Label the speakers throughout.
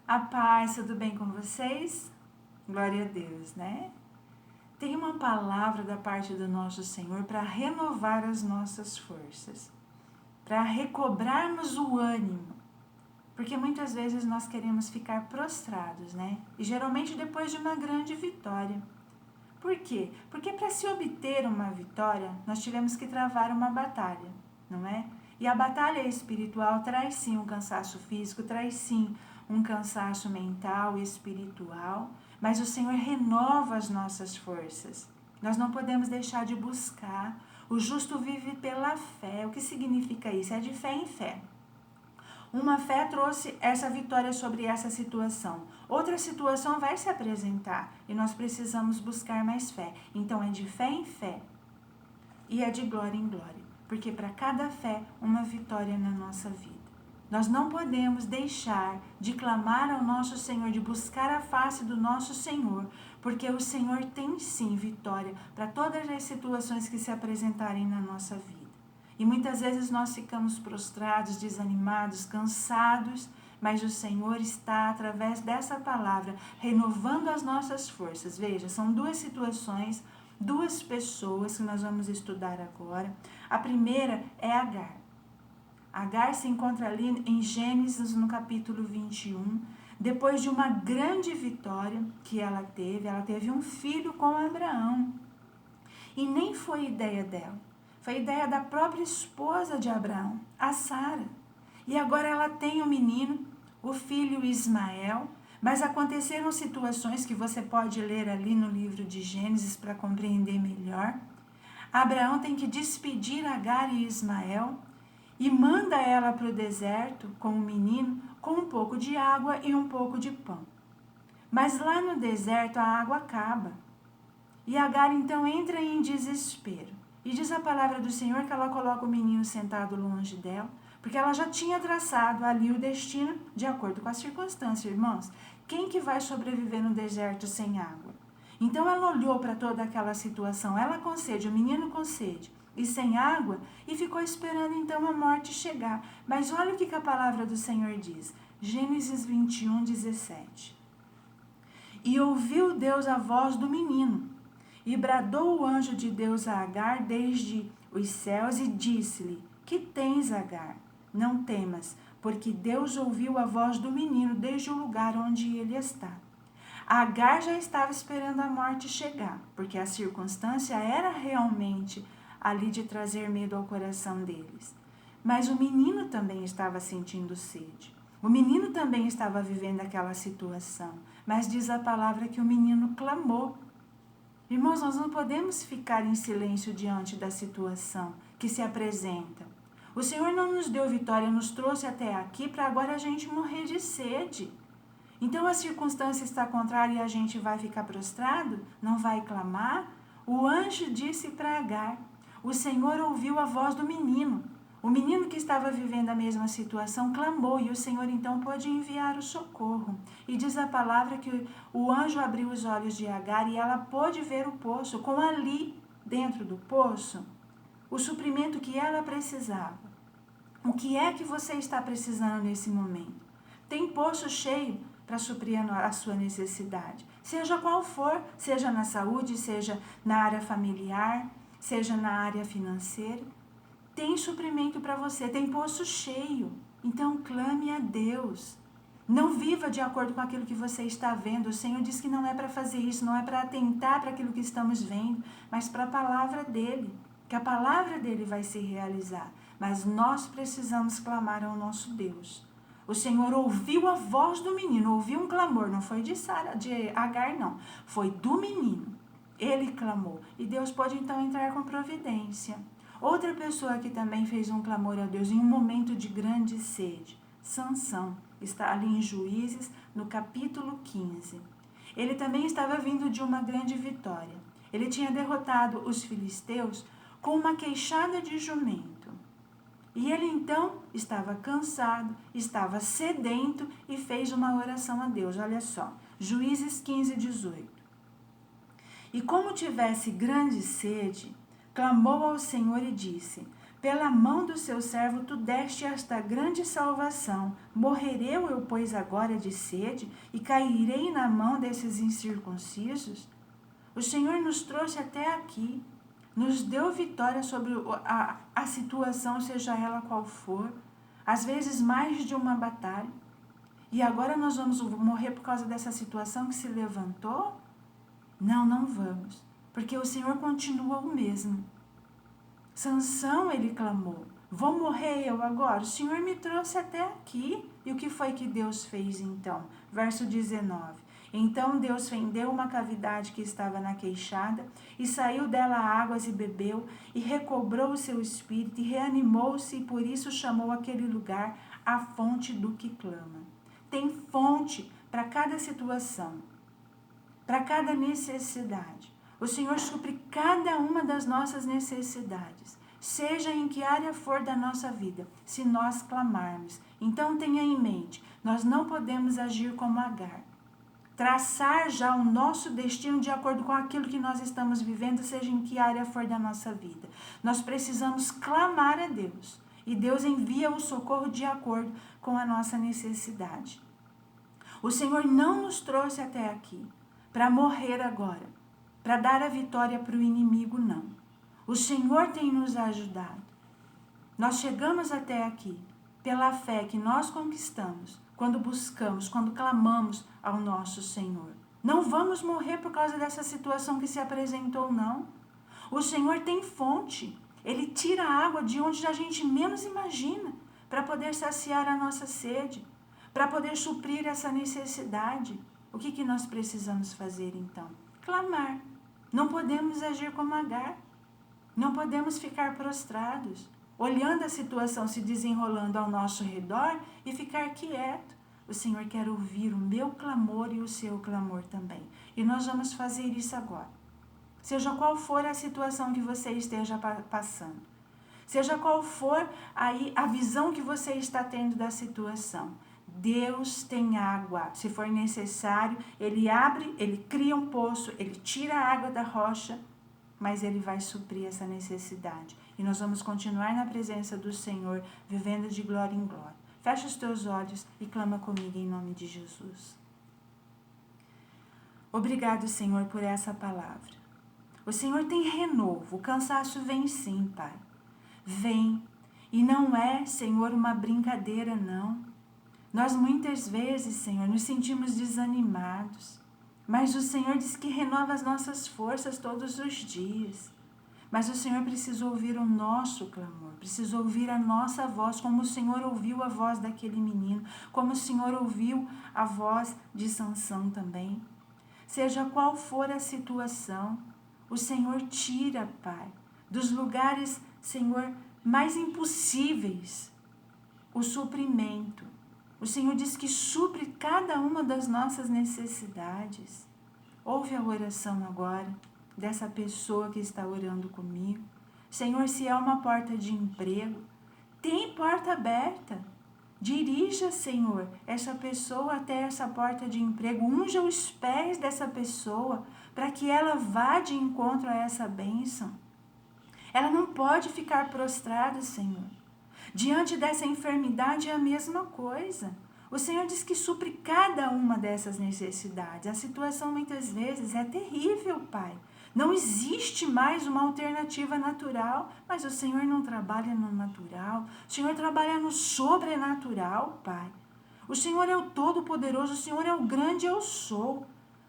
Speaker 1: A paz, tudo bem com vocês? Glória a Deus, né? Tem uma palavra da parte do nosso Senhor para renovar as nossas forças, para recobrarmos o ânimo, porque muitas vezes nós queremos ficar prostrados, né? E geralmente depois de uma grande vitória. Por quê? Porque para se obter uma vitória, nós tivemos que travar uma batalha, não é? E a batalha espiritual traz sim um cansaço físico, traz sim um cansaço mental e espiritual, mas o Senhor renova as nossas forças. Nós não podemos deixar de buscar. O justo vive pela fé. O que significa isso? É de fé em fé. Uma fé trouxe essa vitória sobre essa situação. Outra situação vai se apresentar e nós precisamos buscar mais fé. Então é de fé em fé e é de glória em glória. Porque para cada fé, uma vitória na nossa vida. Nós não podemos deixar de clamar ao nosso Senhor, de buscar a face do nosso Senhor, porque o Senhor tem sim vitória para todas as situações que se apresentarem na nossa vida. E muitas vezes nós ficamos prostrados, desanimados, cansados, mas o Senhor está, através dessa palavra, renovando as nossas forças. Veja, são duas situações, duas pessoas que nós vamos estudar agora. A primeira é Agar. Agar se encontra ali em Gênesis, no capítulo 21, depois de uma grande vitória que ela teve um filho com Abraão. E nem foi ideia dela, foi ideia da própria esposa de Abraão, a Sara. E agora ela tem um menino, o filho Ismael, mas aconteceram situações que você pode ler ali no livro de Gênesis para compreender melhor. Abraão tem que despedir Agar e Ismael, e manda ela para o deserto com o menino, com um pouco de água e um pouco de pão. Mas lá no deserto a água acaba. E Agar então entra em desespero. E diz a palavra do Senhor que ela coloca o menino sentado longe dela, porque ela já tinha traçado ali o destino de acordo com as circunstâncias, irmãos. Quem que vai sobreviver no deserto sem água? Então ela olhou para toda aquela situação, ela com sede, o menino com sede, e sem água, e ficou esperando então a morte chegar. Mas olha o que a palavra do Senhor diz. Gênesis 21, 17. E ouviu Deus a voz do menino, e bradou o anjo de Deus a Agar desde os céus, e disse-lhe: Que tens, Agar? Não temas, porque Deus ouviu a voz do menino desde o lugar onde ele está. Agar já estava esperando a morte chegar, porque a circunstância era realmente ali de trazer medo ao coração deles. Mas o menino também estava sentindo sede. O menino também estava vivendo aquela situação. Mas diz a palavra que o menino clamou. Irmãos, nós não podemos ficar em silêncio diante da situação que se apresenta. O Senhor não nos deu vitória, nos trouxe até aqui para agora a gente morrer de sede. Então a circunstância está contrária e a gente vai ficar prostrado? Não vai clamar? O anjo disse para Agar: o Senhor ouviu a voz do menino. O menino que estava vivendo a mesma situação clamou e o Senhor então pôde enviar o socorro. E diz a palavra que o anjo abriu os olhos de Agar e ela pôde ver o poço, com ali dentro do poço o suprimento que ela precisava. O que é que você está precisando nesse momento? Tem poço cheio para suprir a sua necessidade, seja qual for, seja na saúde, seja na área familiar, seja na área financeira. Tem suprimento para você, tem poço cheio. Então clame a Deus. Não viva de acordo com aquilo que você está vendo. O Senhor diz que não é para fazer isso, não é para atentar para aquilo que estamos vendo, mas para a palavra dele, que a palavra dele vai se realizar. Mas nós precisamos clamar ao nosso Deus. O Senhor ouviu a voz do menino, ouviu um clamor, não foi de Agar, não, foi do menino. Ele clamou e Deus pode então entrar com providência. Outra pessoa que também fez um clamor a Deus em um momento de grande sede, Sansão, está ali em Juízes, no capítulo 15. Ele também estava vindo de uma grande vitória. Ele tinha derrotado os filisteus com uma queixada de jumento. E ele então estava cansado, estava sedento e fez uma oração a Deus. Olha só, Juízes 15, 18. E como tivesse grande sede, clamou ao Senhor e disse: Pela mão do seu servo tu deste esta grande salvação. Morrerei eu, pois, agora de sede, e cairei na mão desses incircuncisos? O Senhor nos trouxe até aqui, nos deu vitória sobre a situação, seja ela qual for, às vezes mais de uma batalha. E agora nós vamos morrer por causa dessa situação que se levantou? Não, não vamos, porque o Senhor continua o mesmo. Sansão, ele clamou, vou morrer eu agora? O Senhor me trouxe até aqui. E o que foi que Deus fez então? Verso 19. Então Deus fendeu uma cavidade que estava na queixada, e saiu dela águas e bebeu, e recobrou o seu espírito, e reanimou-se, e por isso chamou aquele lugar a fonte do que clama. Tem fonte para cada situação, para cada necessidade. O Senhor supre cada uma das nossas necessidades, seja em que área for da nossa vida, se nós clamarmos. Então tenha em mente, nós não podemos agir como Agar, traçar já o nosso destino de acordo com aquilo que nós estamos vivendo, seja em que área for da nossa vida. Nós precisamos clamar a Deus, e Deus envia o socorro de acordo com a nossa necessidade. O Senhor não nos trouxe até aqui para morrer agora, para dar a vitória para o inimigo, não. O Senhor tem nos ajudado. Nós chegamos até aqui pela fé que nós conquistamos quando buscamos, quando clamamos ao nosso Senhor. Não vamos morrer por causa dessa situação que se apresentou, não. O Senhor tem fonte. Ele tira a água de onde a gente menos imagina para poder saciar a nossa sede, para poder suprir essa necessidade. O que nós precisamos fazer então? Clamar. Não podemos agir como Agar. Não podemos ficar prostrados, olhando a situação se desenrolando ao nosso redor e ficar quieto. O Senhor quer ouvir o meu clamor e o seu clamor também. E nós vamos fazer isso agora. Seja qual for a situação que você esteja passando, seja qual for aí a visão que você está tendo da situação, Deus tem água. Se for necessário, Ele abre, Ele cria um poço, Ele tira a água da rocha, mas Ele vai suprir essa necessidade. E nós vamos continuar na presença do Senhor, vivendo de glória em glória. Fecha os teus olhos e clama comigo em nome de Jesus. Obrigado, Senhor, por essa palavra. O Senhor tem renovo, o cansaço vem sim, Pai. Vem. E não é, Senhor, uma brincadeira, não. Nós muitas vezes, Senhor, nos sentimos desanimados, mas o Senhor diz que renova as nossas forças todos os dias. Mas o Senhor precisa ouvir o nosso clamor, precisa ouvir a nossa voz, como o Senhor ouviu a voz daquele menino, como o Senhor ouviu a voz de Sansão também. Seja qual for a situação, o Senhor tira, Pai, dos lugares, Senhor, mais impossíveis, o suprimento. O Senhor diz que supre cada uma das nossas necessidades. Ouve a oração agora dessa pessoa que está orando comigo. Senhor, se é uma porta de emprego, tem porta aberta. Dirija, Senhor, essa pessoa até essa porta de emprego. Unja os pés dessa pessoa para que ela vá de encontro a essa bênção. Ela não pode ficar prostrada, Senhor. Diante dessa enfermidade é a mesma coisa. O Senhor diz que supre cada uma dessas necessidades. A situação muitas vezes é terrível, Pai. Não existe mais uma alternativa natural, mas o Senhor não trabalha no natural. O Senhor trabalha no sobrenatural, Pai. O Senhor é o Todo-Poderoso, o Senhor é o grande eu sou.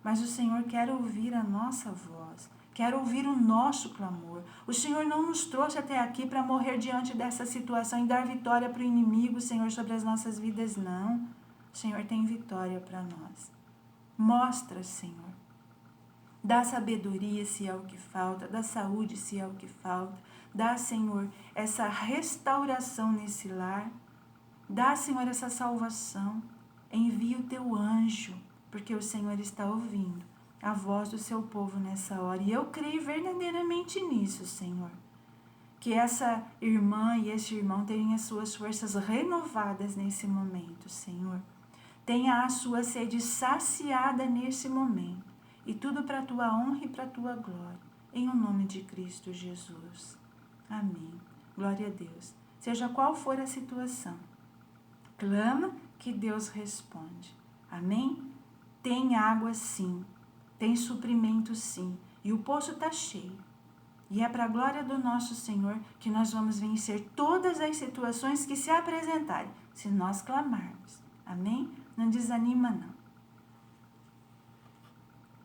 Speaker 1: Mas o Senhor quer ouvir a nossa voz. Quero ouvir o nosso clamor. O Senhor não nos trouxe até aqui para morrer diante dessa situação e dar vitória para o inimigo, Senhor, sobre as nossas vidas, não. O Senhor tem vitória para nós. Mostra, Senhor. Dá sabedoria se é o que falta, dá saúde se é o que falta. Dá, Senhor, essa restauração nesse lar. Dá, Senhor, essa salvação. Envia o teu anjo, porque o Senhor está ouvindo a voz do seu povo nessa hora. E eu creio verdadeiramente nisso, Senhor. Que essa irmã e esse irmão tenham as suas forças renovadas nesse momento, Senhor. Tenha a sua sede saciada nesse momento. E tudo para a tua honra e para a tua glória. Em o nome de Cristo Jesus. Amém. Glória a Deus. Seja qual for a situação, clama que Deus responde. Amém? Tem água sim, tem suprimento sim, e o poço está cheio. E é para a glória do nosso Senhor que nós vamos vencer todas as situações que se apresentarem, se nós clamarmos. Amém? Não desanima não.